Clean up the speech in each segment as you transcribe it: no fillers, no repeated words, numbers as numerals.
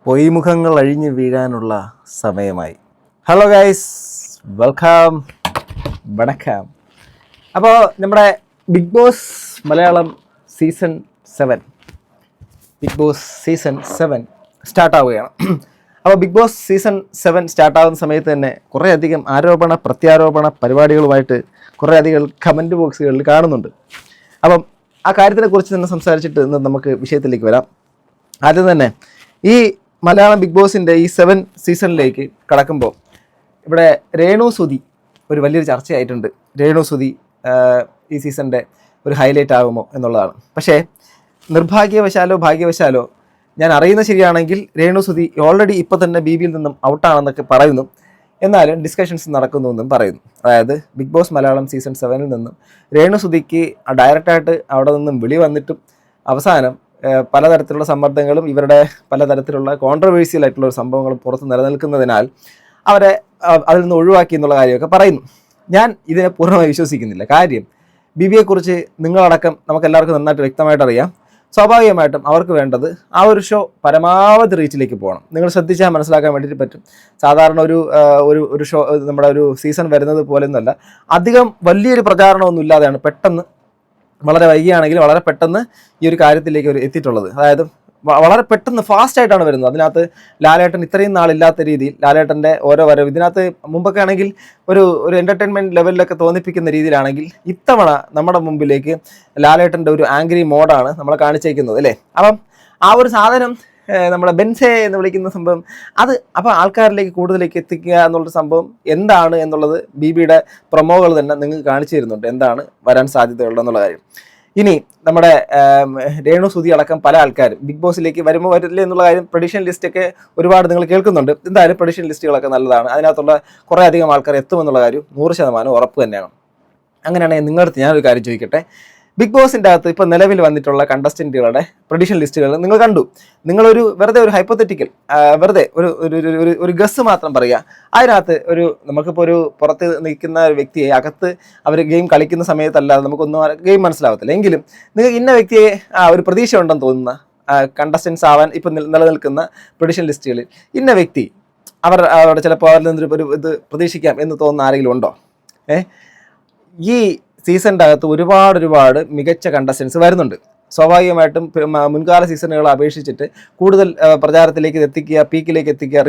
പൊയ്മുഖങ്ങൾ അഴിഞ്ഞു വീഴാനുള്ള സമയമായി. Hello guys, welcome, വണക്കം. അപ്പോൾ നമ്മുടെ ബിഗ് ബോസ് മലയാളം സീസൺ 7 സ്റ്റാർട്ടാവുകയാണ്. അപ്പോൾ ബിഗ് ബോസ് സീസൺ 7 സ്റ്റാർട്ടാവുന്ന സമയത്ത് തന്നെ കുറേയധികം ആരോപണ പ്രത്യാരോപണ പരിപാടികളുമായിട്ട് കുറേയധികം കമൻറ്റ് ബോക്സുകളിൽ കാണുന്നുണ്ട്. അപ്പം ആ കാര്യത്തിനെക്കുറിച്ച് തന്നെ സംസാരിച്ചിട്ട് ഇന്ന് നമുക്ക് വിഷയത്തിലേക്ക് വരാം. ആദ്യം തന്നെ ഈ മലയാളം ബിഗ് ബോസിൻ്റെ ഈ 7 സീസണിലേക്ക് കടക്കുമ്പോൾ ഇവിടെ രേണുസുതി ഒരു വലിയൊരു ചർച്ചയായിട്ടുണ്ട്. രേണുസുതി ഈ സീസണിൻ്റെ ഒരു ഹൈലൈറ്റ് ആകുമോ എന്നുള്ളതാണ്. പക്ഷേ നിർഭാഗ്യവശാലോ ഭാഗ്യവശാലോ ഞാൻ അറിയുന്ന ശരിയാണെങ്കിൽ രേണുസുതി ഓൾറെഡി ഇപ്പോൾ തന്നെ BBയിൽ നിന്നും ഔട്ടാണെന്നൊക്കെ പറയുന്നു. എന്നാലും ഡിസ്കഷൻസ് നടക്കുന്നു എന്നും പറയുന്നു. അതായത് ബിഗ് ബോസ് മലയാളം സീസൺ 7 നിന്നും രേണുസുതിക്ക് ഡയറക്റ്റായിട്ട് അവിടെ നിന്നും വിളി വന്നിട്ടും അവസാനം പലതരത്തിലുള്ള സമ്മർദ്ദങ്ങളും ഇവരുടെ പലതരത്തിലുള്ള കോൺട്രവേഴ്സ്യൽ ആയിട്ടുള്ള സംഭവങ്ങളും പുറത്ത് നിലനിൽക്കുന്നതിനാൽ അവരെ അതിൽ നിന്ന് ഒഴിവാക്കി എന്നുള്ള കാര്യമൊക്കെ പറയുന്നു. ഞാൻ ഇതിനെ പൂർണ്ണമായി വിശ്വസിക്കുന്നില്ല. കാര്യം BBയെക്കുറിച്ച് നിങ്ങളടക്കം നമുക്കെല്ലാവർക്കും നന്നായിട്ട് വ്യക്തമായിട്ട് അറിയാം. സ്വാഭാവികമായിട്ടും അവർക്ക് വേണ്ടത് ആ ഒരു ഷോ പരമാവധി റീച്ചിലേക്ക് പോകണം. നിങ്ങൾ ശ്രദ്ധിച്ചാൽ മനസ്സിലാക്കാൻ വേണ്ടിയിട്ട് പറ്റും. സാധാരണ ഒരു ഷോ നമ്മുടെ ഒരു സീസൺ വരുന്നത് പോലെയൊന്നുമല്ല. അധികം വലിയൊരു പ്രചാരണമൊന്നും ഇല്ലാതെയാണ് പെട്ടെന്ന്, വളരെ വൈകിയാണെങ്കിൽ വളരെ പെട്ടെന്ന് ഈ ഒരു കാര്യത്തിലേക്ക് അവർ എത്തിയിട്ടുള്ളത്. അതായത് വളരെ പെട്ടെന്ന് ഫാസ്റ്റായിട്ടാണ് വരുന്നത്. അതിനകത്ത് ലാലേട്ടൻ ഇത്രയും നാളില്ലാത്ത രീതിയിൽ ലാലേട്ടൻ്റെ ഓരോ വരവ് ഇതിനകത്ത് മുമ്പൊക്കെ ആണെങ്കിൽ ഒരു എൻ്റർടൈൻമെൻറ്റ് ലെവലിലൊക്കെ തോന്നിപ്പിക്കുന്ന രീതിയിലാണെങ്കിൽ ഇത്തവണ നമ്മുടെ മുമ്പിലേക്ക് ലാലേട്ടൻ്റെ ഒരു ആംഗ്രി മോഡാണ് നമ്മളെ കാണിച്ചേക്കുന്നത് അല്ലേ. അപ്പം ആ ഒരു സാധനം നമ്മുടെ ബെൻസെ എന്ന് വിളിക്കുന്ന സംഭവം അത് അപ്പോൾ ആൾക്കാരിലേക്ക് കൂടുതലേക്ക് എത്തിക്കുക എന്നുള്ളൊരു സംഭവം എന്താണ് എന്നുള്ളത് BBയുടെ പ്രൊമോകൾ തന്നെ നിങ്ങൾക്ക് കാണിച്ചു തരുന്നുണ്ട്, എന്താണ് വരാൻ സാധ്യതയുള്ളതെന്നുള്ള കാര്യം. ഇനി നമ്മുടെ രേണുസുതി അടക്കം പല ആൾക്കാരും ബിഗ് ബോസിലേക്ക് വരുമ്പോൾ വരില്ല എന്നുള്ള കാര്യം പ്രഡിഷൻ ലിസ്റ്റൊക്കെ ഒരുപാട് നിങ്ങൾ കേൾക്കുന്നുണ്ട്. എന്തായാലും പ്രഡിഷൻ ലിസ്റ്റുകളൊക്കെ നല്ലതാണ്. അതിനകത്തുള്ള കുറേ അധികം ആൾക്കാർ എത്തുമെന്നുള്ള കാര്യം 100% ഉറപ്പ് തന്നെയാണ്. അങ്ങനെയാണെങ്കിൽ നിങ്ങളടുത്ത് ഞാനൊരു കാര്യം ചോദിക്കട്ടെ. ബിഗ് ബോസിൻ്റെ അകത്ത് ഇപ്പോൾ നിലവിൽ വന്നിട്ടുള്ള കണ്ടസ്റ്റൻറ്റുകളുടെ പ്രഡിഷൻ ലിസ്റ്റുകൾ നിങ്ങൾ കണ്ടു. നിങ്ങളൊരു വെറുതെ ഒരു ഹൈപ്പോത്തറ്റിക്കൽ വെറുതെ ഒരു ഗസ് മാത്രം പറയുക. അതിനകത്ത് നമുക്കിപ്പോൾ ഒരു പുറത്ത് നിൽക്കുന്ന ഒരു വ്യക്തിയെ അകത്ത് അവർ ഗെയിം കളിക്കുന്ന സമയത്തല്ലാതെ നമുക്കൊന്നും ഗെയിം മനസ്സിലാവത്തില്ല. എങ്കിലും നിങ്ങൾക്ക് ഇന്ന വ്യക്തിയെ ഒരു പ്രതീക്ഷ ഉണ്ടെന്ന് തോന്നുന്ന കണ്ടസ്റ്റൻസ് ആവാൻ ഇപ്പം നിലനിൽക്കുന്ന പ്രഡിഷൻ ലിസ്റ്റുകളിൽ ഇന്ന വ്യക്തി അവരുടെ ചിലപ്പോൾ അവരിൽ നിന്നൊരു ഇത് പ്രതീക്ഷിക്കാം എന്ന് തോന്നുന്ന ആരെങ്കിലും ഉണ്ടോ? ഈ സീസണിൻ്റെ അകത്ത് ഒരുപാട് മികച്ച കണ്ടസ്റ്റൻസ് വരുന്നുണ്ട്. സ്വാഭാവികമായിട്ടും മുൻകാല സീസണുകളെ അപേക്ഷിച്ചിട്ട് കൂടുതൽ പ്രചാരത്തിലേക്ക് എത്തിക്കുക, പീക്കിലേക്ക് എത്തിക്കുക,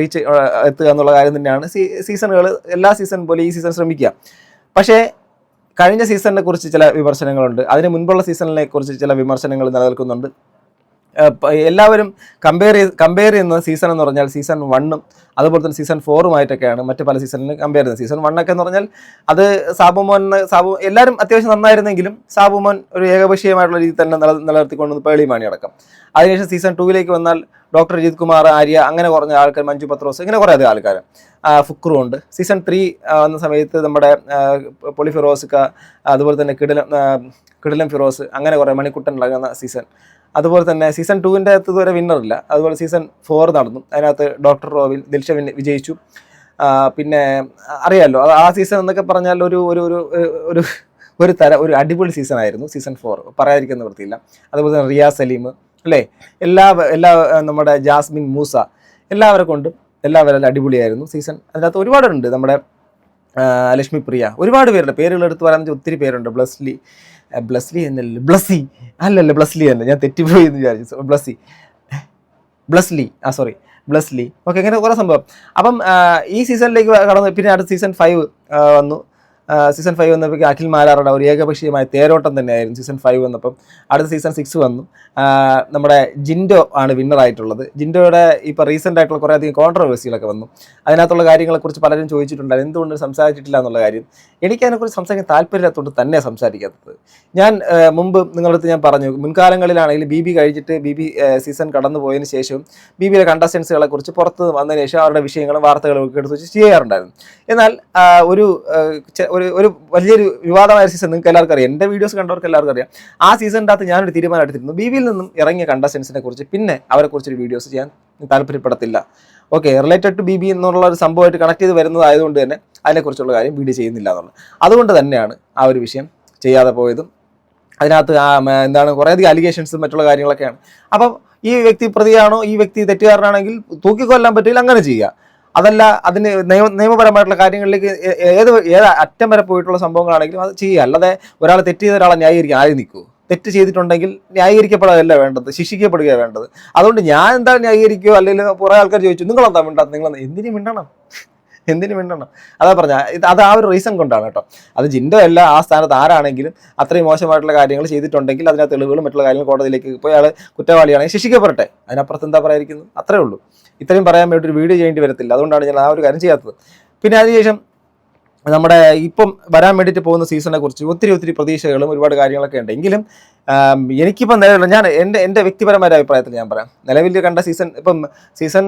എത്തുക എന്നുള്ള കാര്യം തന്നെയാണ് സീസണുകൾ എല്ലാ സീസൺ പോലെ ഈ സീസൺ ശ്രമിക്കുക. പക്ഷേ കഴിഞ്ഞ സീസണിനെ കുറിച്ച് ചില വിമർശനങ്ങളുണ്ട്. അതിന് മുൻപുള്ള സീസണിനെ കുറിച്ച് ചില വിമർശനങ്ങൾ നിലനിൽക്കുന്നുണ്ട്. എല്ലാവരും കമ്പയർ ചെയ്യുന്ന സീസൺ എന്ന് പറഞ്ഞാൽ സീസൺ 1ഉം അതുപോലെ തന്നെ സീസൺ 4ഉമായിട്ടൊക്കെയാണ് മറ്റ് പല സീസണിലും കമ്പയർ ചെയ്യുന്നത്. സീസൺ 1ഒക്കെ എന്ന് പറഞ്ഞാൽ അത് സാബു എല്ലാവരും അത്യാവശ്യം നന്നായിരുന്നെങ്കിലും സാബു മോൻ ഒരു ഏകപക്ഷീയമായിട്ടുള്ള രീതിയിൽ തന്നെ നിലനിർത്തിക്കൊണ്ടു പേളിമാണി അടക്കം. അതിനുശേഷം സീസൺ 2ലേക്ക് വന്നാൽ ഡോക്ടർ അജിത് കുമാർ, ആര്യ, അങ്ങനെ കുറഞ്ഞ ആൾക്കാർ, മഞ്ജു പത്രോസ്, ഇങ്ങനെ കുറേ അധികം ആൾക്കാർ, ഫുക്രു ഉണ്ട്. സീസൺ 3 വന്ന സമയത്ത് നമ്മുടെ പൊളി ഫിറോസ്ക്ക, അതുപോലെ തന്നെ കിടിലം ഫിറോസ്, അങ്ങനെ കുറേ മണിക്കുട്ടൻ അടങ്ങുന്ന സീസൺ. അതുപോലെ തന്നെ സീസൺ 2വിൻ്റെ അകത്ത് ഇതുവരെ വിന്നറില്ല. അതുപോലെ സീസൺ 4 നടന്നു. അതിനകത്ത് ഡോക്ടർ റോബിൻ, ദിൽഷ വിജയിച്ചു. പിന്നെ അറിയാമല്ലോ ആ സീസൺ എന്നൊക്കെ പറഞ്ഞാൽ ഒരു അടിപൊളി സീസൺ ആയിരുന്നു സീസൺ 4, പറയാതിരിക്കുന്ന വൃത്തിയില്ല. അതുപോലെ തന്നെ റിയാസ് സലീം അല്ലേ, എല്ലാ നമ്മുടെ ജാസ്മിൻ, മൂസ, എല്ലാവരും അടിപൊളിയായിരുന്നു സീസൺ. അതിനകത്ത് ഒരുപാടുണ്ട്. നമ്മുടെ ലക്ഷ്മി പ്രിയ, ഒരുപാട് പേരുണ്ട്. പേരുകൾ എടുത്ത് പറയാൻ ഒത്തിരി പേരുണ്ട്. ബ്ലസ്ലി എന്നല്ല, ബ്ലസ്ലി തന്നെ, ഞാൻ തെറ്റിപ്പോയി എന്ന് വിചാരിച്ചു. ബ്ലസ്ലി ഓക്കെ, ഇങ്ങനെ കുറേ സംഭവം. അപ്പം ഈ സീസണിലേക്ക് കടന്നു. പിന്നെ അടുത്ത സീസൺ 5 വന്നു. സീസൺ 5 വന്നപ്പോൾ അഖിൽ മാലാറുടെ ഒരു ഏകപക്ഷീയമായ തേരോട്ടം തന്നെയായിരുന്നു സീസൺ 5 വന്നപ്പം. അടുത്ത സീസൺ 6 വന്നു. നമ്മുടെ ജിൻഡോ ആണ് വിന്നറായിട്ടുള്ളത്. ജിൻഡോയുടെ ഇപ്പോൾ റീസെൻ്റ് ആയിട്ടുള്ള കുറേ അധികം കോൺട്രവേഴ്സികളൊക്കെ വന്നു. അതിനകത്തുള്ള കാര്യങ്ങളെക്കുറിച്ച് പലരും ചോദിച്ചിട്ടുണ്ടായിരുന്നു, എന്തുകൊണ്ട് സംസാരിച്ചിട്ടില്ല എന്നുള്ള കാര്യം. എനിക്ക് അതിനെക്കുറിച്ച് സംസാരിക്കാൻ താല്പര്യമില്ലാത്തതുകൊണ്ട് തന്നെ സംസാരിക്കാത്തത്. ഞാൻ മുമ്പ് നിങ്ങളുടെ അടുത്ത് ഞാൻ പറഞ്ഞു, മുൻകാലങ്ങളിലാണെങ്കിൽ BB കഴിഞ്ഞിട്ട് BB സീസൺ കടന്നു പോയതിന് ശേഷവും BBയിലെ കണ്ടസ്റ്റൻസുകളെ കുറിച്ച് പുറത്ത് വന്നതിന് ശേഷം അവരുടെ വിഷയങ്ങളും വാർത്തകളും ഒക്കെ എടുത്ത് വെച്ച് ചെയ്യാറുണ്ടായിരുന്നു. എന്നാൽ ഒരു വലിയൊരു വിവാദമായ സീസൺ നിങ്ങൾക്ക് എല്ലാവർക്കും അറിയാം, എൻ്റെ വീഡിയോസ് കണ്ടവർക്ക് എല്ലാവർക്കും അറിയാം. ആ സീസണിൻ്റെ അകത്ത് ഞാനൊരു തീരുമാനം എടുത്തിരുന്നു, BBയിൽ നിന്നും ഇറങ്ങിയ കണ്ടസ്റ്റൻസിനെ കുറിച്ച് പിന്നെ അവരെക്കുറിച്ചൊരു വീഡിയോസ് ചെയ്യാൻ താല്പര്യപ്പെടത്തില്ല. ഓക്കെ, റിലേറ്റഡ് ടു BB എന്നുള്ള ഒരു സംഭവമായിട്ട് കണക്ട് ചെയ്ത് വരുന്നതായതുകൊണ്ട് തന്നെ അതിനെക്കുറിച്ചുള്ള കാര്യം വീഡിയോ ചെയ്യുന്നില്ല എന്നുള്ളത്. അതുകൊണ്ട് തന്നെയാണ് ആ ഒരു വിഷയം ചെയ്യാതെ പോയതും. അതിനകത്ത് കുറേയധികം അലിഗേഷൻസും മറ്റുള്ള കാര്യങ്ങളൊക്കെയാണ്. അപ്പം ഈ വ്യക്തി പ്രതിയാണോ, ഈ വ്യക്തി തെറ്റുകാരനാണെങ്കിൽ തൂക്കിക്കൊല്ലാൻ പറ്റില്ല, അങ്ങനെ ചെയ്യുക. അതല്ല അതിന് നിയമപരമായിട്ടുള്ള കാര്യങ്ങളിലേക്ക് ഏത് അറ്റം വരെ പോയിട്ടുള്ള സംഭവങ്ങളാണെങ്കിലും അത് ചെയ്യുക. അല്ലാതെ ഒരാൾ തെറ്റ് ചെയ്ത ഒരാളെ ന്യായീകരിക്കാൻ ആരും നിൽക്കൂ. തെറ്റ് ചെയ്തിട്ടുണ്ടെങ്കിൽ ന്യായീകരിക്കപ്പെടാതല്ല വേണ്ടത്, ശിക്ഷിക്കപ്പെടുകയാണ് വേണ്ടത്. അതുകൊണ്ട് ഞാൻ എന്താ ന്യായീകരിക്കുകയോ അല്ലെങ്കിൽ കുറേ ആൾക്കാർ ചോദിച്ചു നിങ്ങളെന്താ മിണ്ടാത്ത, നിങ്ങൾ എന്തിനു മിണ്ടണം? അതാ പറഞ്ഞ അത് ആ ഒരു റീസൺ കൊണ്ടാണ് കേട്ടോ. അത് ജിൻഡോ അല്ല, ആ സ്ഥാനത്ത് ആരാണെങ്കിലും അത്രയും മോശമായിട്ടുള്ള കാര്യങ്ങൾ ചെയ്തിട്ടുണ്ടെങ്കിൽ അതിനകത്ത് തെളിവുകളും മറ്റുള്ള കാര്യങ്ങൾ കോടതിയിലേക്ക് പോയി അയാൾ കുറ്റവാളിയാണെങ്കിൽ ശിക്ഷിക്കപ്പെടട്ടെ. അതിനപ്പുറത്ത് എന്താ പറയാതിരിക്കുന്നു? അത്രേ ഉള്ളൂ. ഇത്രയും പറയാൻ വേണ്ടി ഒരു വീഡിയോ ചെയ്യേണ്ടി വരത്തില്ല. അതുകൊണ്ടാണ് ഞാൻ ആ ഒരു കാര്യം ചെയ്യാത്തത്. പിന്നെ അതിനുശേഷം നമ്മുടെ ഇപ്പം വരാൻ വേണ്ടിയിട്ട് പോകുന്ന സീസണെ കുറിച്ച് ഒത്തിരി പ്രതീക്ഷകളും ഒരുപാട് കാര്യങ്ങളൊക്കെ ഉണ്ട്. എങ്കിലും എനിക്കിപ്പം ഞാൻ എൻ്റെ വ്യക്തിപരമായ അഭിപ്രായത്തിൽ ഞാൻ പറയാം, നിലവിൽ കണ്ട സീസൺ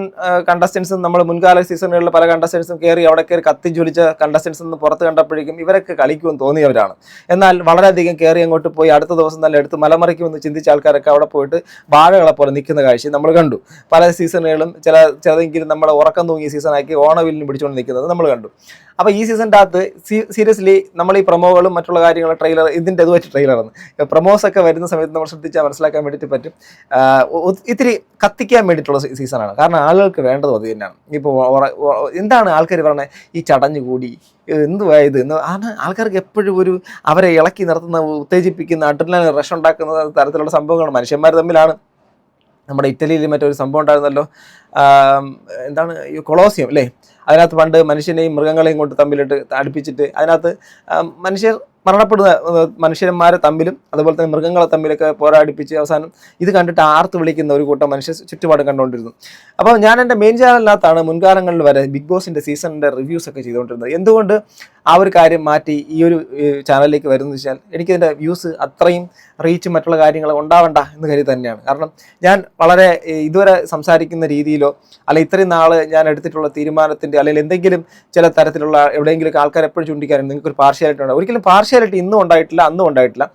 കണ്ടസ്റ്റൻസും നമ്മൾ മുൻകാല സീസണുകളിൽ പല കണ്ടസ്റ്റൻസും അവിടെ കയറി കത്തിജ്വലിച്ച കണ്ടസ്റ്റൻസ് നിന്ന് പുറത്ത് കണ്ടപ്പോഴേക്കും ഇവരൊക്കെ കളിക്കുമെന്ന് തോന്നിയവരാണ്. എന്നാൽ വളരെയധികം കയറി അങ്ങോട്ട് പോയി അടുത്ത ദിവസം തന്നെ എടുത്ത് മലമറിക്കുമെന്ന് ചിന്തിച്ച ആൾക്കാരൊക്കെ അവിടെ പോയിട്ട് വാഴകളെ പോലെ നിൽക്കുന്ന കാഴ്ച നമ്മൾ കണ്ടു. പല സീസണുകളും ചിലതെങ്കിലും നമ്മളെ ഉറക്കം തൂങ്ങിയ സീസണാക്കി ഓണവില്ലിന് പിടിച്ചുകൊണ്ട് നിൽക്കുന്നത് നമ്മൾ കണ്ടു. അപ്പോൾ ഈ സീസണിൻ്റെ അകത്ത് സീരിയസ്ലി നമ്മൾ ഈ പ്രൊമോകളും മറ്റുള്ള കാര്യങ്ങളും ട്രെയിലർ ഇതിൻ്റെ ഇതുമായിട്ട് ട്രെയിലറാണ് പ്രൊമോസൊക്കെ വരുന്ന സമയത്ത് നമ്മൾ ശ്രദ്ധിച്ചാൽ മനസ്സിലാക്കാൻ വേണ്ടിയിട്ട് പറ്റും. ഇത്തിരി കത്തിക്കാൻ വേണ്ടിയിട്ടുള്ള സീസണാണ്. കാരണം ആളുകൾക്ക് വേണ്ടതും അത് തന്നെയാണ്. ഇപ്പോൾ എന്താണ് ആൾക്കാർ പറഞ്ഞത്, ഈ ചടഞ്ഞുകൂടി എന്തുവായത് എന്ന് ആൾക്കാർക്ക് എപ്പോഴും ഒരു അവരെ ഇളക്കി നിർത്തുന്ന, ഉത്തേജിപ്പിക്കുന്ന, അഡ്രിനലിൻ റഷ് ഉണ്ടാക്കുന്ന തരത്തിലുള്ള സംഭവങ്ങൾ മനുഷ്യന്മാർ തമ്മിലാണ്. നമ്മുടെ ഇറ്റലിയിൽ മറ്റൊരു സംഭവം ഉണ്ടായിരുന്നല്ലോ, എന്താണ് ഈ കൊളോസിയം അല്ലേ, അതിനകത്ത് പണ്ട് മനുഷ്യനെയും മൃഗങ്ങളെയും കൊണ്ട് തമ്മിലിട്ട് അടുപ്പിച്ചിട്ട് അതിനകത്ത് മനുഷ്യന്മാരെ തമ്മിലും അതുപോലെ തന്നെ മൃഗങ്ങളെ തമ്മിലൊക്കെ പോരാടിപ്പിച്ച് അവസാനം ഇത് കണ്ടിട്ട് ആർത്ത് വിളിക്കുന്ന ഒരു കൂട്ടം മനുഷ്യ ചുറ്റുപാടും കണ്ടുകൊണ്ടിരുന്നു. അപ്പോൾ ഞാൻ എൻ്റെ മെയിൻ ചാനലിനകത്താണ് മുൻകാലങ്ങളിൽ വരെ ബിഗ് ബോസിൻ്റെ സീസണിൻ്റെ റിവ്യൂസ് ഒക്കെ ചെയ്തുകൊണ്ടിരുന്നത്. എന്തുകൊണ്ട് ആ ഒരു കാര്യം മാറ്റി ഈ ഒരു ചാനലിലേക്ക് വരുന്നത് വെച്ചാൽ എനിക്കിതിൻ്റെ വ്യൂസ് അത്രയും റീച്ചും മറ്റുള്ള കാര്യങ്ങൾ ഉണ്ടാവണ്ട എന്ന് കരുതി തന്നെയാണ്. കാരണം ഞാൻ വളരെ ഇതുവരെ സംസാരിക്കുന്ന രീതിയിലോ അല്ലെങ്കിൽ ഇത്രയും നാൾ ഞാൻ എടുത്തിട്ടുള്ള തീരുമാനത്തിൻ്റെ അല്ലെങ്കിൽ എന്തെങ്കിലും ചില തരത്തിലുള്ള എവിടെയെങ്കിലും ആൾക്കാർ എപ്പോഴും ചൂണ്ടിക്കാനും നിങ്ങൾക്കൊരു പാർഷ്യാലിറ്റി ഉണ്ടാവും. ഒരിക്കലും പാർഷ്യാലിറ്റി ഇന്നും ഉണ്ടായിട്ടില്ല, അന്നും ഉണ്ടായിട്ടില്ല.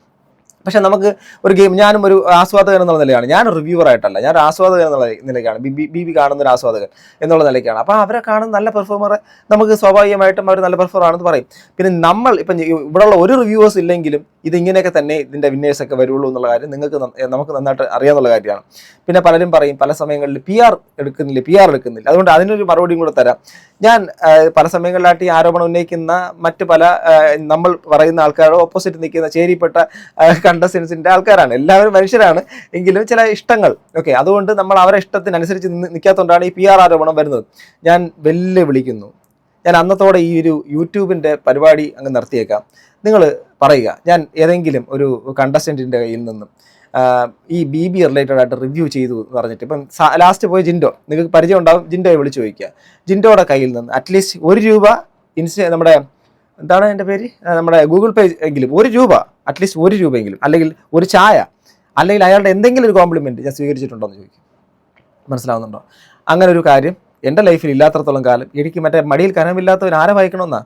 പക്ഷെ നമുക്ക് ഒരു ഗെയിം, ഞാനും ഒരു ആസ്വാദകൻ എന്നുള്ള നിലയാണ്, ഞാൻ റിവ്യൂവർ ആയിട്ടല്ല, ഞാൻ ഒരു ആസ്വാദകൻ എന്നുള്ള നിലയ്ക്കാണ്, ബി കാണുന്ന ഒരു ആസ്വാദകൻ എന്നുള്ള നിലയ്ക്കാണ്. അപ്പോൾ അവരെ കാണുന്ന നല്ല പെർഫോമറെ നമുക്ക് സ്വാഭാവികമായിട്ടും അവർ നല്ല പെർഫോമർ ആണെന്ന് പറയും. പിന്നെ നമ്മൾ ഇപ്പം ഇവിടെയുള്ള ഒരു റിവ്യൂവേഴ്സ് ഇല്ലെങ്കിലും ഇതിങ്ങനെയൊക്കെ തന്നെ ഇതിൻ്റെ വിന്നേഴ്സൊക്കെ വരുള്ളൂ എന്നുള്ള കാര്യം നമുക്ക് നന്നായിട്ട് അറിയാമെന്നുള്ള കാര്യമാണ്. പിന്നെ പലരും പറയും പല സമയങ്ങളിൽ പി ആർ എടുക്കുന്നില്ല. അതുകൊണ്ട് അതിനൊരു മറുപടിയും കൂടെ തരാം. ഞാൻ പല സമയങ്ങളിലായിട്ട് ഈ ആരോപണം ഉന്നയിക്കുന്ന മറ്റ് പല നമ്മൾ പറയുന്ന ആൾക്കാരോ ഓപ്പോസിറ്റ് നിൽക്കുന്ന ചേരിപ്പെട്ട കണ്ടസ്റ്റൻസിൻ്റെ ആൾക്കാരാണ്. എല്ലാവരും മനുഷ്യരാണ്, എങ്കിലും ചില ഇഷ്ടങ്ങൾ അതുകൊണ്ട് നമ്മൾ അവരെ ഇഷ്ടത്തിനനുസരിച്ച് നിൽക്കാത്തതുകൊണ്ടാണ് ഈ പി ആർ ആരോപണം വരുന്നത്. ഞാൻ വെല്ലുവിളിക്കുന്നു, ഞാൻ അന്നത്തോടെ ഈ ഒരു യൂട്യൂബിൻ്റെ പരിപാടി അങ്ങ് നിർത്തിയേക്കാം. നിങ്ങൾ പറയുക, ഞാൻ ഏതെങ്കിലും ഒരു കണ്ടസ്റ്റൻറ്റിൻ്റെ കയ്യിൽ നിന്നും ഈ BB റിലേറ്റഡ് ആയിട്ട് റിവ്യൂ ചെയ്തു എന്ന് പറഞ്ഞിട്ട്, ഇപ്പം ലാസ്റ്റ് പോയ ജിൻഡോ, നിങ്ങൾക്ക് പരിചയം ഉണ്ടാവും, ജിൻഡോയെ വിളിച്ച് ചോദിക്കുക. ജിൻഡോയുടെ കയ്യിൽ നിന്ന് അറ്റ്ലീസ്റ്റ് ₹1 നമ്മുടെ എന്താണ് എൻ്റെ പേര്, നമ്മുടെ ഗൂഗിൾ പേ എങ്കിലും ₹1 അറ്റ്ലീസ്റ്റ് ₹1 അല്ലെങ്കിൽ ഒരു ചായ അല്ലെങ്കിൽ അയാളുടെ എന്തെങ്കിലും ഒരു കോംപ്ലിമെൻറ്റ് ഞാൻ സ്വീകരിച്ചിട്ടുണ്ടോ എന്ന് ചോദിക്കും. മനസ്സിലാവുന്നുണ്ടോ? അങ്ങനെ ഒരു കാര്യം എൻ്റെ ലൈഫിൽ ഇല്ലാത്തത്തോളം കാലം എനിക്ക് മറ്റേ മടിയിൽ കനമില്ലാത്തവർ ആരെ വായിക്കണമെന്നാ?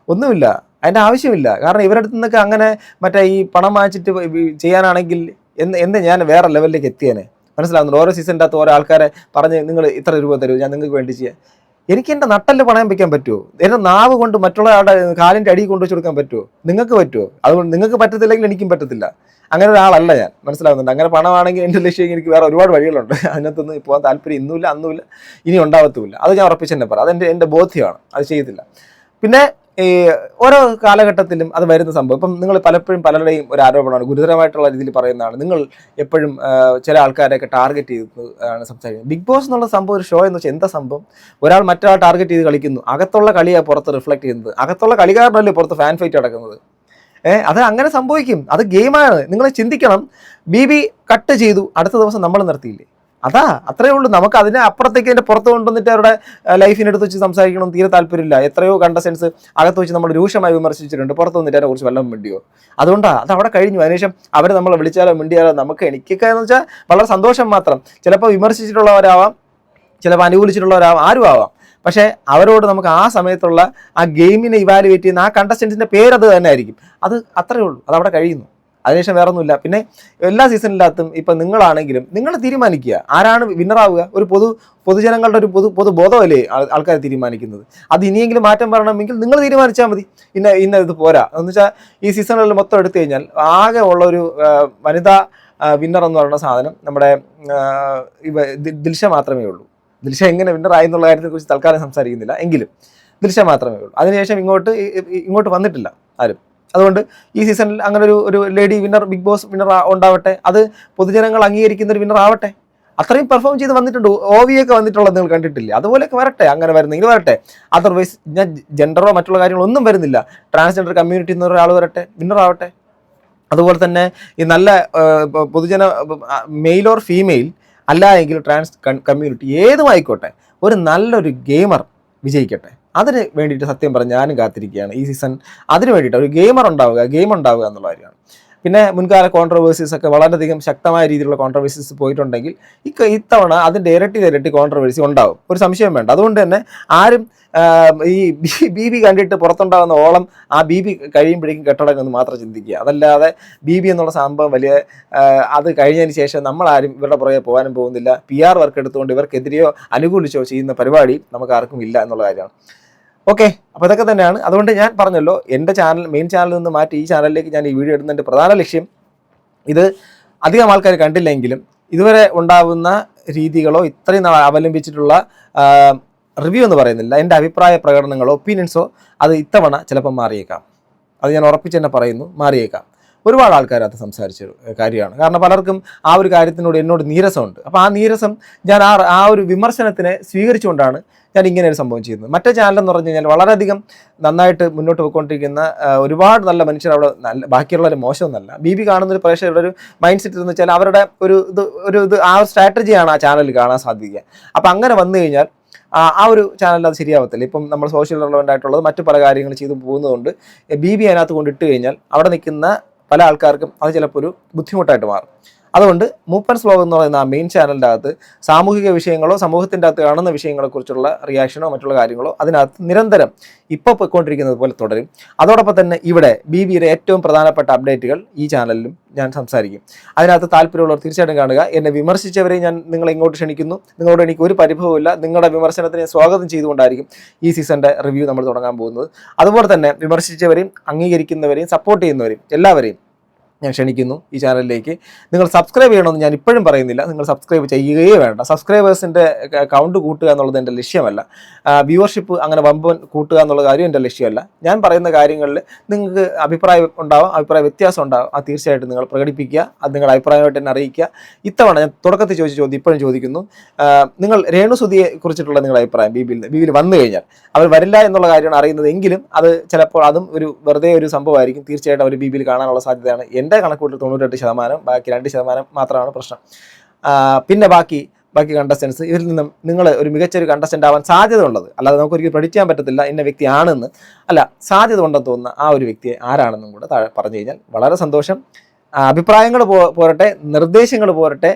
ഒന്നുമില്ല, അതിൻ്റെ ആവശ്യമില്ല. കാരണം ഇവരുടെ അടുത്ത് നിന്നൊക്കെ അങ്ങനെ മറ്റേ ഈ പണം വാങ്ങിച്ചിട്ട് ചെയ്യാനാണെങ്കിൽ എന്ന് ഞാൻ വേറെ ലെവലിലേക്ക് എത്തിയേനെ. മനസ്സിലാവുന്നുണ്ട്? ഓരോ സീസണിൻ്റെ അകത്ത് ഓരോ ആൾക്കാരെ പറഞ്ഞ് നിങ്ങൾ ഇത്ര രൂപ തരൂ, ഞാൻ നിങ്ങൾക്ക് വേണ്ടി ചെയ്യാം. എനിക്ക് എൻ്റെ നട്ടല് പണയം വയ്ക്കാൻ പറ്റുമോ? എൻ്റെ നാവ് കൊണ്ട് മറ്റുള്ള ആളുടെ കാലിൻ്റെ അടി കൊണ്ടുവച്ച് കൊടുക്കാൻ പറ്റുമോ? നിങ്ങൾക്ക് പറ്റുമോ? അതുകൊണ്ട് നിങ്ങൾക്ക് പറ്റത്തില്ലെങ്കിൽ എനിക്കും പറ്റത്തില്ല. അങ്ങനെ ഒരാളല്ല ഞാൻ. മനസ്സിലാവുന്നുണ്ട്? അങ്ങനെ പണമാണെങ്കിൽ എൻ്റെ ലക്ഷ്യം എനിക്ക് വേറെ ഒരുപാട് വഴികളുണ്ട്. അതിനകത്തൊന്നും പോകാൻ താല്പര്യം ഇന്നുമില്ല, അന്നുമില്ല, ഇനി ഉണ്ടാവത്തുമില്ല. അത് ഞാൻ ഉറപ്പിച്ച് തന്നെ പറയാം. എൻ്റെ ബോധ്യമാണ്, അത് ചെയ്യത്തില്ല. പിന്നെ ഈ ഓരോ കാലഘട്ടത്തിലും അത് വരുന്ന സംഭവം. ഇപ്പം നിങ്ങൾ പലപ്പോഴും പലരുടെയും ഒരു ആരോപണമാണ്, ഗുരുതരമായിട്ടുള്ള രീതിയിൽ പറയുന്നതാണ്, നിങ്ങൾ എപ്പോഴും ചില ആൾക്കാരെയൊക്കെ ടാർഗറ്റ് ചെയ്ത് ആണ് സംസാരിക്കുന്നത്. ബിഗ് ബോസ് എന്നുള്ള സംഭവം ഒരു ഷോ എന്ന് വെച്ചാൽ എന്താ സംഭവം? ഒരാൾ മറ്റൊരാൾ ടാർഗറ്റ് ചെയ്ത് കളിക്കുന്നു, അകത്തുള്ള കളിയാണ് പുറത്ത് റിഫ്ലക്ട് ചെയ്യുന്നത്, അകത്തുള്ള കളിക്കാരനല്ലേ പുറത്ത് ഫാൻ ഫൈറ്റ് നടക്കുന്നത്. അത് അങ്ങനെ സംഭവിക്കും, അത് ഗെയിമാണ്. നിങ്ങൾ ചിന്തിക്കണം. BB കട്ട് ചെയ്തു, അടുത്ത ദിവസം നമ്മൾ നിർത്തിയില്ലേ? അത്രയേ ഉള്ളൂ. നമുക്ക് അതിനെ അപ്പുറത്തേക്ക് അതിൻ്റെ പുറത്ത് കൊണ്ടുവന്നിട്ട് അവരുടെ ലൈഫിനെടുത്ത് വെച്ച് സംസാരിക്കണം തീരെ താല്പര്യമില്ല. എത്രയോ കണ്ടസ്റ്റൻസ് അകത്ത് വെച്ച് നമ്മൾ രൂക്ഷമായി വിമർശിച്ചിട്ടുണ്ട്, പുറത്ത് വന്നിട്ട് അതിനെ കുറിച്ച് വല്ലതും മിണ്ടിയോ? അതുകൊണ്ടാണ് അത് അവിടെ കഴിഞ്ഞു. അതിനുശേഷം അവർ നമ്മളെ വിളിച്ചാലോ മിണ്ടിയാലോ എനിക്കൊക്കെ എന്ന് വെച്ചാൽ വളരെ സന്തോഷം മാത്രം. ചിലപ്പോൾ വിമർശിച്ചിട്ടുള്ളവരാവാം, ചിലപ്പോൾ അനുകൂലിച്ചിട്ടുള്ളവരാവാം, ആരും ആവാം. പക്ഷേ അവരോട് നമുക്ക് ആ സമയത്തുള്ള ആ ഗെയിമിനെ ഇവാലുവേറ്റ് ചെയ്യുന്ന ആ കണ്ടസ്റ്റൻസിൻ്റെ പേരത് തന്നെ ആയിരിക്കും. അത് അത്രയേ ഉള്ളൂ, അതവിടെ കഴിയുന്നു. അതിനുശേഷം വേറെ ഒന്നുമില്ല. പിന്നെ എല്ലാ സീസണിനകത്തും ഇപ്പം നിങ്ങളാണെങ്കിലും നിങ്ങൾ തീരുമാനിക്കുക ആരാണ് വിന്നറാവുക. ഒരു പൊതുജനങ്ങളുടെ ഒരു പൊതുബോധമല്ലേ ആൾക്കാർ തീരുമാനിക്കുന്നത്. അത് ഇനിയെങ്കിലും മാറ്റം വരണമെങ്കിൽ നിങ്ങൾ തീരുമാനിച്ചാൽ മതി. ഇന്ന ഇത് പോരാ എന്ന് വെച്ചാൽ ഈ സീസണുകളിൽ മൊത്തം എടുത്തു കഴിഞ്ഞാൽ ആകെ ഉള്ളൊരു വനിതാ വിന്നർ എന്ന് പറയുന്ന സാധനം നമ്മുടെ ദിൽഷ മാത്രമേ ഉള്ളൂ. ദിൽഷ എങ്ങനെ വിന്നറായി എന്നുള്ള കാര്യത്തെക്കുറിച്ച് തൽക്കാലം സംസാരിക്കുന്നില്ല, എങ്കിലും ദിൽഷ മാത്രമേ ഉള്ളൂ. അതിനുശേഷം ഇങ്ങോട്ട് വന്നിട്ടില്ല ആരും. അതുകൊണ്ട് ഈ സീസണിൽ അങ്ങനെ ഒരു lady winner, Bigg Boss winner ഉണ്ടാവട്ടെ, അത് പൊതുജനങ്ങൾ അംഗീകരിക്കുന്ന ഒരു വിന്നർ ആവട്ടെ. അത്രയും പെർഫോം ചെയ്ത് വന്നിട്ടുണ്ട്. OVയൊക്കെ വന്നിട്ടുള്ളത് നിങ്ങൾ കണ്ടിട്ടില്ലേ? അതുപോലെയൊക്കെ വരട്ടെ, അങ്ങനെ വരുന്നെങ്കിൽ വരട്ടെ. അതർവൈസ് ഞാൻ ജെൻഡറോ മറ്റുള്ള കാര്യങ്ങളൊന്നും വരുന്നില്ല. ട്രാൻസ്ജെൻഡർ കമ്മ്യൂണിറ്റി നിന്ന് ഒരാൾ വരട്ടെ, വിന്നർ ആവട്ടെ. അതുപോലെ തന്നെ ഈ നല്ല പൊതുജന മെയിൽ ഓർ ഫീമെയിൽ അല്ല എങ്കിൽ ട്രാൻസ് കമ്മ്യൂണിറ്റി ഏതുമായിക്കോട്ടെ, ഒരു നല്ലൊരു ഗെയിമർ വിജയിക്കട്ടെ. അതിന് വേണ്ടിയിട്ട് സത്യം പറഞ്ഞ് ഞാനും കാത്തിരിക്കുകയാണ് ഈ സീസൺ. അതിന് വേണ്ടിയിട്ട് ഒരു ഗെയിം ഉണ്ടാവുക എന്നുള്ള കാര്യമാണ്. പിന്നെ മുൻകാല കോൺട്രവേഴ്സീസ് ഒക്കെ വളരെയധികം ശക്തമായ രീതിയിലുള്ള കോൺട്രവേഴ്സീസ് പോയിട്ടുണ്ടെങ്കിൽ ഇത്തവണ അതിൻ്റെ ഇരട്ടി കോൺട്രവേഴ്സി ഉണ്ടാവും, ഒരു സംശയം വേണ്ട. അതുകൊണ്ട് തന്നെ ആരും ഈ BB കണ്ടിട്ട് പുറത്തുണ്ടാകുന്ന ഓളം ആ BB കഴിയുമ്പോഴേക്കും കെട്ടടങ്ങുമെന്ന് മാത്രം ചിന്തിക്കുക. അതല്ലാതെ BB എന്നുള്ള സംഭവം വലിയ അത് കഴിഞ്ഞതിന് ശേഷം നമ്മളാരും ഇവരുടെ പുറകെ പോകാനും പോകുന്നില്ല. PR വർക്ക് എടുത്തുകൊണ്ട് ഇവർക്കെതിരെയോ അനുകൂലിച്ചോ ചെയ്യുന്ന പരിപാടി നമുക്ക് ആർക്കും ഇല്ല എന്നുള്ള കാര്യമാണ്. ഓക്കെ, അപ്പോൾ ഇതൊക്കെ തന്നെയാണ്. അതുകൊണ്ട് ഞാൻ പറഞ്ഞല്ലോ, എൻ്റെ മെയിൻ ചാനലിൽ നിന്ന് മാറ്റി ഈ ചാനലിലേക്ക് ഞാൻ ഈ വീഡിയോ ഇടുന്നതിൻ്റെ പ്രധാന ലക്ഷ്യം, ഇത് അധികം ആൾക്കാർ കണ്ടില്ലെങ്കിലും ഇതുവരെ ഉണ്ടാകുന്ന രീതികളോ ഇത്രയും നാൾ അവലംബിച്ചിട്ടുള്ള റിവ്യൂ എന്ന് പറയുന്നില്ല, എൻ്റെ അഭിപ്രായ പ്രകടനങ്ങളോ ഒപ്പീനിയൻസോ അത് ഇത്തവണ ചിലപ്പോൾ മാറിയേക്കാം. അത് ഞാൻ ഉറപ്പിച്ച് തന്നെ പറയുന്നു, മാറിയേക്കാം. ഒരുപാട് ആൾക്കാർ അത് സംസാരിച്ച കാര്യമാണ്. കാരണം പലർക്കും ആ ഒരു കാര്യത്തിനോട് എന്നോട് നീരസമുണ്ട്. അപ്പോൾ ആ നീരസം ഞാൻ ആ ഒരു വിമർശനത്തിനെ സ്വീകരിച്ചുകൊണ്ടാണ് ഞാൻ ഇങ്ങനെ ഒരു സംഭവം ചെയ്യുന്നത്. മറ്റേ ചാനലെന്ന് പറഞ്ഞു കഴിഞ്ഞാൽ വളരെയധികം നന്നായിട്ട് മുന്നോട്ട് പോയിക്കൊണ്ടിരിക്കുന്ന ഒരുപാട് നല്ല മനുഷ്യർ അവിടെ, ബാക്കിയുള്ളവർ മോശമൊന്നല്ല. BB കാണുന്നൊരു പ്രേക്ഷകരുടെ ഒരു മൈൻഡ് സെറ്റ് എന്ന് വെച്ചാൽ അവരുടെ ഇത് ആ ഒരു സ്ട്രാറ്റജിയാണ് ആ ചാനലിൽ കാണാൻ സാധിക്കുക. അപ്പോൾ അങ്ങനെ വന്നു കഴിഞ്ഞാൽ ആ ഒരു ചാനലിൽ അത് ശരിയാവത്തില്ല. ഇപ്പം നമ്മൾ സോഷ്യൽ റിലവൻ്റ് ആയിട്ടുള്ളത് മറ്റു പല കാര്യങ്ങൾ ചെയ്തു പോകുന്നതുകൊണ്ട് BB അതിനകത്ത് കൊണ്ടിട്ട് കഴിഞ്ഞാൽ അവിടെ നിൽക്കുന്ന പല ആൾക്കാർക്കും അത് ചിലപ്പോൾ ഒരു ബുദ്ധിമുട്ടായിട്ട് മാറും. അതുകൊണ്ട് മൂപ്പൻസ് വ്ലോഗ് എന്ന് പറയുന്ന ആ മെയിൻ ചാനലിൻ്റെ അകത്ത് സാമൂഹിക വിഷയങ്ങളോ സമൂഹത്തിൻ്റെ അകത്ത് കാണുന്ന വിഷയങ്ങളെക്കുറിച്ചുള്ള റിയാക്ഷനോ മറ്റുള്ള കാര്യങ്ങളോ അതിനകത്ത് നിരന്തരം ഇപ്പോൾ പോയിക്കൊണ്ടിരിക്കുന്നത് പോലെ തുടരും. അതോടൊപ്പം തന്നെ ഇവിടെ BBയുടെ ഏറ്റവും പ്രധാനപ്പെട്ട അപ്ഡേറ്റുകൾ ഈ ചാനലിലും ഞാൻ സംസാരിക്കും. അതിനകത്ത് താല്പര്യമുള്ളവർ തീർച്ചയായിട്ടും കാണുക. എന്നെ വിമർശിച്ചവരെ ഞാൻ നിങ്ങളെ ഇങ്ങോട്ട് ക്ഷണിക്കുന്നു. നിങ്ങളോട് എനിക്ക് ഒരു പരിഭവമില്ല. നിങ്ങളുടെ വിമർശനത്തിനെ സ്വാഗതം ചെയ്തുകൊണ്ടായിരിക്കും ഈ സീസണിൻ്റെ റിവ്യൂ നമ്മൾ തുടങ്ങാൻ പോകുന്നത്. അതുപോലെ തന്നെ വിമർശിച്ചവരെയും അംഗീകരിക്കുന്നവരെയും സപ്പോർട്ട് ചെയ്യുന്നവരെയും എല്ലാവരെയും ഞാൻ ക്ഷണിക്കുന്നു ഈ ചാനലിലേക്ക്. നിങ്ങൾ സബ്സ്ക്രൈബ് ചെയ്യണമെന്ന് ഞാൻ ഇപ്പോഴും പറയുന്നില്ല. നിങ്ങൾ സബ്സ്ക്രൈബ് ചെയ്യുകയേ വേണ്ട. സബ്സ്ക്രൈബേഴ്സിൻ്റെ കൗണ്ട് കൂട്ടുക എന്നുള്ളത് എൻ്റെ ലക്ഷ്യമല്ല. വ്യൂവർഷിപ്പ് അങ്ങനെ വമ്പൻ കൂട്ടുക എന്നുള്ള കാര്യം എൻ്റെ ലക്ഷ്യമല്ല. ഞാൻ പറയുന്ന കാര്യങ്ങളിൽ നിങ്ങൾക്ക് അഭിപ്രായം ഉണ്ടാവാം, അഭിപ്രായ വ്യത്യാസം ഉണ്ടാകും. അത് തീർച്ചയായിട്ടും നിങ്ങൾ പ്രകടിപ്പിക്കുക. അത് നിങ്ങളുടെ അഭിപ്രായമായിട്ട് എന്നെ അറിയിക്കുക. ഇത്തവണ ഞാൻ തുടക്കത്തിൽ ചോദിച്ച ചോദ്യം ഇപ്പോഴും ചോദിക്കുന്നു. നിങ്ങൾ രേണുസുധിയെ കുറിച്ചിട്ടുള്ള നിങ്ങളുടെ അഭിപ്രായം BBയിൽ വന്നു കഴിഞ്ഞാൽ, അവർ വരില്ല എന്നുള്ള കാര്യമാണ് അറിയുന്നത് എങ്കിലും അത് ചിലപ്പോൾ അതും വെറുതെ ഒരു സംഭവമായിരിക്കും. തീർച്ചയായിട്ടും അവർ BBയിൽ കാണാനുള്ള സാധ്യതയാണ്. എൻ്റെ കണക്കൂട്ടിൽ 98%, ബാക്കി 2% മാത്രമാണ് പ്രശ്നം. പിന്നെ ബാക്കി കണ്ടസ്റ്റൻസ്, ഇവരിൽ നിന്നും നിങ്ങൾ ഒരു മികച്ചൊരു കണ്ടസ്റ്റൻ്റ് ആവാൻ സാധ്യത ഉള്ളത്, അല്ലാതെ നമുക്ക് ഒരിക്കലും പ്രഡിക്റ്റ് ചെയ്യാൻ പറ്റത്തില്ല ഇന്ന വ്യക്തിയാണെന്ന് അല്ല, സാധ്യത ഉണ്ടെന്ന് തോന്നുന്ന ആ ഒരു വ്യക്തിയെ ആരാണെന്നും കൂടെ താഴെ പറഞ്ഞു കഴിഞ്ഞാൽ വളരെ സന്തോഷം. അഭിപ്രായങ്ങൾ പോരട്ടെ, നിർദ്ദേശങ്ങൾ പോരട്ടെ,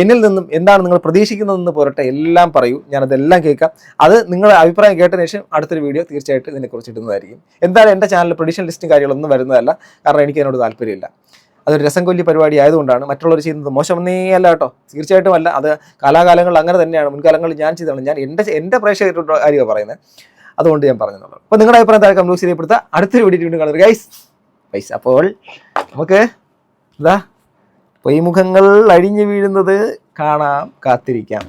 എന്നിൽ നിന്നും എന്താണ് നിങ്ങൾ പ്രതീക്ഷിക്കുന്നതെന്ന് പോരട്ടെ, എല്ലാം പറയൂ. ഞാനതെല്ലാം കേൾക്കാം. അത് നിങ്ങളുടെ അഭിപ്രായം കേട്ടതിന് ശേഷം അടുത്തൊരു വീഡിയോ തീർച്ചയായിട്ടും ഇതിനെക്കുറിച്ച് ഇടുന്നതായിരിക്കും. എന്തായാലും എൻ്റെ ചാനലിൽ പ്രഡിക്ഷൻ ലിസ്റ്റും കാര്യങ്ങളൊന്നും വരുന്നതല്ല, കാരണം എനിക്ക് അതിനോട് താല്പര്യമില്ല. അതൊരു രസം കൊല്ലി പരിപാടി ആയതുകൊണ്ടാണ്. മറ്റുള്ളവർ ചെയ്യുന്നത് മോശമെന്നേ അല്ല കേട്ടോ, തീർച്ചയായിട്ടും അല്ല. അത് കാലാകാലങ്ങളിൽ അങ്ങനെ തന്നെയാണ്. മുൻകാലങ്ങളിൽ ഞാൻ ചെയ്തതാണ്. ഞാൻ എൻ്റെ പ്രേക്ഷകരുടെ കാര്യമാണ് പറയുന്നത്, അതുകൊണ്ട് ഞാൻ പറഞ്ഞെന്നുള്ളത്. അപ്പോൾ നിങ്ങളുടെ അഭിപ്രായം താഴെ കമന്റ് ബോക്സിൽ രേഖപ്പെടുത്തുക. അടുത്തൊരു വീഡിയോ വീണ്ടും കാണുക ഗൈസ്. അപ്പോൾ നമുക്ക് പൊയ്മുഖങ്ങൾ അഴിഞ്ഞു വീഴുന്നത് കാണാം, കാത്തിരിക്കാം.